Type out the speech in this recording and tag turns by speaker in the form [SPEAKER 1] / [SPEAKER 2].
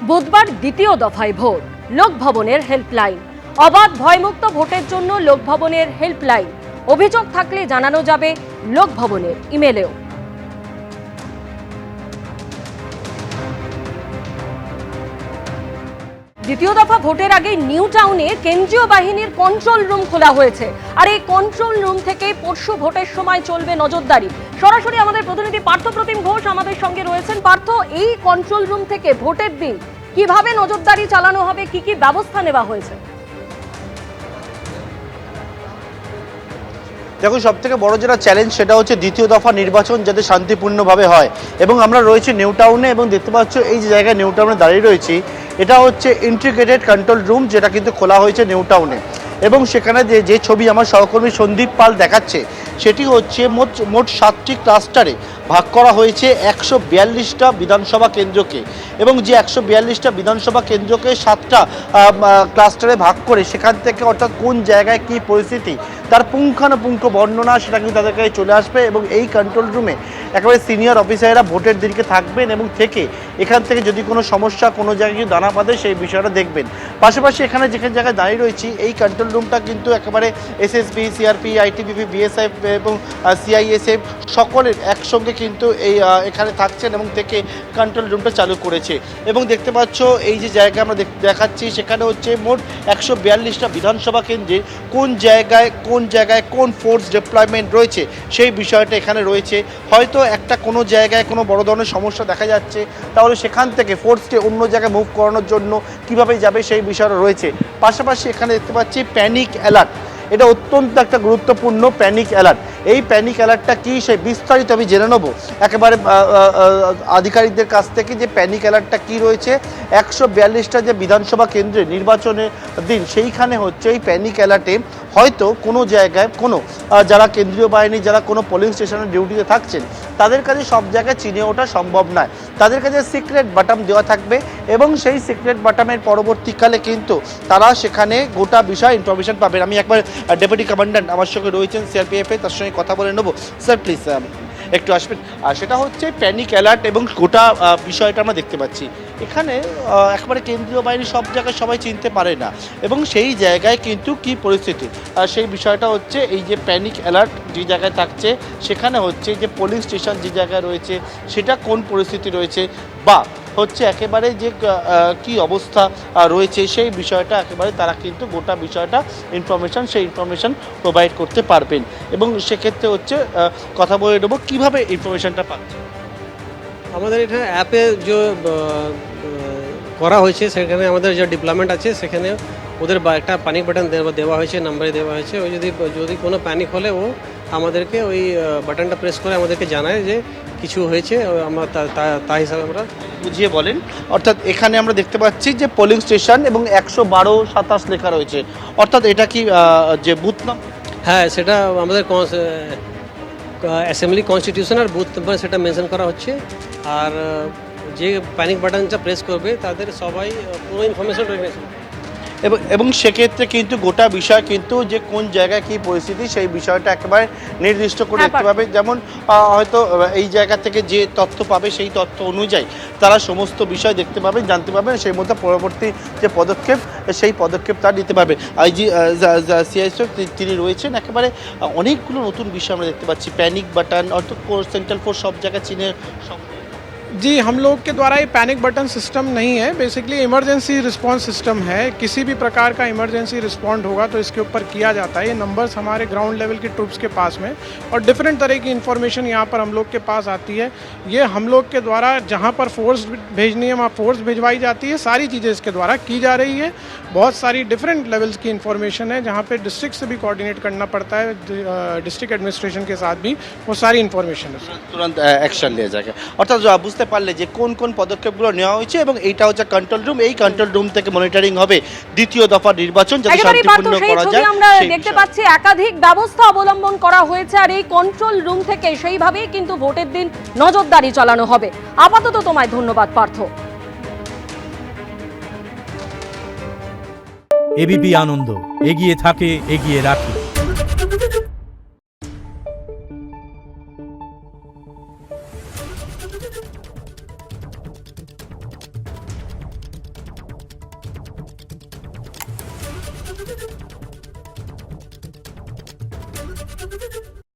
[SPEAKER 1] বুধবার দ্বিতীয় দফায় ভোট, লোকভবনের হেল্পলাইন। অবাধ ভয়মুক্ত ভোটের জন্য লোকভবনের হেল্পলাইন। অভিযোগ থাকলে জানানো যাবে লোকভবনের ইমেলেও। দ্বিতীয় দফা ভোটের আগে নিউ টাউনে কেন্দ্রীয় বাহিনীর কন্ট্রোল রুম খোলা হয়েছে। আর এই কন্ট্রোল রুম থেকে পরশু ভোটের সময় চলবে নজরদারি। সরাসরি আমাদের প্রতিনিধি পার্থপ্রতিম ঘোষ আমাদের সঙ্গে রয়েছেন। পার্থ, এই কন্ট্রোল রুম থেকে ভোটের দিন কিভাবে নজরদারি চালানো হবে, কি কি ব্যবস্থা নেওয়া হয়েছে?
[SPEAKER 2] দেখো, সব থেকে বড় যেটা চ্যালেঞ্জ সেটা হচ্ছে দ্বিতীয় দফা নির্বাচন যাতে শান্তিপূর্ণভাবে হয়। এবং আমরা রয়েছি নিউ টাউনে, এবং দেখতে পাচ্ছ এই যে জায়গায় নিউ টাউনে দাঁড়িয়ে রয়েছি, এটা হচ্ছে ইন্টিগ্রেটেড কন্ট্রোল রুম, যেটা কিন্তু খোলা হয়েছে নিউ টাউনে। এবং সেখানে যে ছবি আমার সহকর্মী সন্দীপ পাল দেখাচ্ছে, সেটি হচ্ছে মোট 7টি ক্লাস্টারে ভাগ করা হয়েছে 142টা বিধানসভা কেন্দ্রকে। এবং যে 142টা বিধানসভা কেন্দ্রকে 7টা ক্লাস্টারে ভাগ করে সেখান থেকে অর্থাৎ কোন জায়গায় কী পরিস্থিতি তার পুঙ্খানুপুঙ্খ বর্ণনা সেটা কিন্তু তাদের কাছে চলে আসবে। এবং এই কন্ট্রোল রুমে একেবারে সিনিয়র অফিসাররা ভোটের দিনকে থাকবেন এবং থেকে এখান থেকে যদি কোনো সমস্যা কোনো জায়গায় কিছু দানা বাঁধে সেই বিষয়টা দেখবেন। পাশাপাশি এখানে যেখানে জায়গায় দাঁড়িয়ে রয়েছি, এই কন্ট্রোল রুমটা কিন্তু একেবারে এসএসবি, সিআরপি, আইটিবিপি, বিএসএফ এবং সিআইএসএফ সকলের একসঙ্গে কিন্তু এখানে থাকছেন এবং থেকে কন্ট্রোল রুমটা চালু করেছে। এবং দেখতে পাচ্ছ এই যে জায়গা আমরা দেখাচ্ছি, সেখানে হচ্ছে মোট 142টা বিধানসভা কেন্দ্রে কোন জায়গায় কোন ফোর্স ডিপ্লয়মেন্ট রয়েছে সেই বিষয়টা এখানে রয়েছে। হয়তো কোনো জায়গায় কোনো বড় ধরনের সমস্যা দেখা যাচ্ছে, তাহলে সেখান থেকে ফোর্সকে অন্য জায়গায় মুভ করানোর জন্য কীভাবে যাবে সেই বিষয়টা রয়েছে। পাশাপাশি এখানে দেখতে পাচ্ছি প্যানিক অ্যালার্ট, এটা অত্যন্ত একটা গুরুত্বপূর্ণ প্যানিক অ্যালার্ট। এই প্যানিক অ্যালার্টটা কী সেই বিস্তারিত আমি জেনে নেবো একেবারে আধিকারিকদের কাছ থেকে, যে প্যানিক অ্যালার্টটা কী রয়েছে। 142টা যে বিধানসভা কেন্দ্রে নির্বাচনের দিন, সেইখানে হচ্ছে এই প্যানিক অ্যালার্টে হয়তো কোনো জায়গায় যারা কেন্দ্রীয় বাহিনী, যারা কোনো পোলিং স্টেশনের ডিউটিতে থাকছেন, তাদের কাছে সব জায়গায় চিনে ওঠা সম্ভব নয়। তাদের কাছে সিক্রেট বাটন দেওয়া থাকবে এবং সেই সিক্রেট বাটনের পরবর্তীকালে কিন্তু তারা সেখানে গোটা বিষয় ইনফরমেশন পাবেন। আমি একবার ডেপুটি কমান্ড্যান্ট আমার সঙ্গে রয়েছেন সিআরপিএফে, তার সঙ্গে কথা বলে নেবো। স্যার প্লিজ একটু আসবেন। আর সেটা হচ্ছে প্যানিক অ্যালার্ট এবং গোটা বিষয়টা আমরা দেখতে পাচ্ছি এখানে একেবারে কেন্দ্রীয় বাহিনী সব জায়গায় সবাই চিনতে পারে না, এবং সেই জায়গায় কিন্তু কি পরিস্থিতি সেই বিষয়টা হচ্ছে এই যে প্যানিক অ্যালার্ট যে জায়গায় থাকছে, সেখানে হচ্ছে যে পোলিং স্টেশন যে জায়গায় রয়েছে সেটা কোন পরিস্থিতি রয়েছে, বা হচ্ছে একেবারে যে কি অবস্থা রয়েছে সেই বিষয়টা একেবারে তারা কিন্তু গোটা বিষয়টা সেই ইনফরমেশন প্রোভাইড করতে পারবেন। এবং সেক্ষেত্রে হচ্ছে কথা বলে নেবো কীভাবে ইনফরমেশনটা পাচ্ছে।
[SPEAKER 3] আমাদের এটা অ্যাপে যে করা হয়েছে, সেখানে আমাদের যে ডিপ্লয়মেন্ট আছে সেখানে ওদের একটা প্যানিক বাটন দেওয়া হয়েছে, নাম্বারে দেওয়া হয়েছে। ওই যদি কোনো প্যানিক হলে ও আমাদেরকে ওই বাটনটা প্রেস করে আমাদেরকে জানায় যে কিছু হয়েছে, আমরা তা হিসাবে আমরা
[SPEAKER 2] বুঝিয়ে বলেন। অর্থাৎ এখানে আমরা দেখতে পাচ্ছি যে পোলিং স্টেশন এবং 112-27 লেখা রয়েছে, অর্থাৎ এটা কি যে বুথ নাম?
[SPEAKER 3] হ্যাঁ, সেটা আমাদের অ্যাসেম্বলি কনস্টিটিউশন আর বুথ নাম্বার সেটা মেনশন করা হচ্ছে। আর যে প্যানিক বাটনটা প্রেস করবে তাদের সবাই পুরো ইনফরমেশন রয়েছে।
[SPEAKER 2] এবং সেক্ষেত্রে কিন্তু গোটা বিষয় কিন্তু যে কোন জায়গায় কী পরিস্থিতি সেই বিষয়টা একেবারে নির্দিষ্ট করে দেখতে পাবে। যেমন হয়তো এই জায়গা থেকে যে তথ্য পাবে সেই তথ্য অনুযায়ী তারা সমস্ত বিষয় দেখতে পাবেন, জানতে পারবেন, সেই মধ্যে পরবর্তী যে পদক্ষেপ সেই পদক্ষেপ তারা নিতে পারবে। আইজি সিআইএসএফ তিনি রয়েছেন। একেবারে অনেকগুলো নতুন বিষয় আমরা দেখতে পাচ্ছি, প্যানিক বাটন অর্থাৎ সেন্ট্রাল ফোর্স সব জায়গায় চীনের।
[SPEAKER 4] जी, हम लोग के द्वारा ये पैनिक बटन सिस्टम नहीं है, बेसिकली इमरजेंसी रिस्पांस सिस्टम है। किसी भी प्रकार का इमरजेंसी रिस्पॉन्ड होगा तो इसके ऊपर किया जाता है। ये नंबर्स हमारे ग्राउंड लेवल की ट्रूप्स के पास में, और डिफरेंट तरह की इन्फॉर्मेशन यहाँ पर हम लोग के पास आती है। ये हम लोग के द्वारा जहाँ पर फोर्स भेजनी है वहाँ फोर्स भिजवाई जाती है। सारी चीज़ें इसके द्वारा की जा रही है। बहुत सारी डिफरेंट लेवल्स की इन्फॉर्मेशन है, जहाँ पर डिस्ट्रिक्ट से भी कोऑर्डिनेट करना पड़ता है, डिस्ट्रिक्ट एडमिनिस्ट्रेशन के साथ भी वो सारी इन्फॉर्मेशन है।
[SPEAKER 2] तुरंत एक्शन लिया जाएगा। অর্থাৎ বুঝতে পারলে যে কোন কোন পদক্ষেপগুলো নেওয়া হয়েছে, এবং এইটা হচ্ছে কন্ট্রোল রুম। এই কন্ট্রোল রুম থেকে মনিটরিং হবে দ্বিতীয় দফা নির্বাচন যাতে শান্তিপূর্ণ করা যায়।
[SPEAKER 1] আমরা দেখতে পাচ্ছি একাধিক ব্যবস্থা অবলম্বন করা হয়েছে, আর এই কন্ট্রোল রুম থেকে সেইভাবেই কিন্তু ভোটের দিন নজরদারি চালানো হবে। আপাতত তোমায় ধন্যবাদ পার্থ।
[SPEAKER 5] এবিপি আনন্দ, এগিয়ে থাকে, এগিয়ে রাখে।
[SPEAKER 6] है।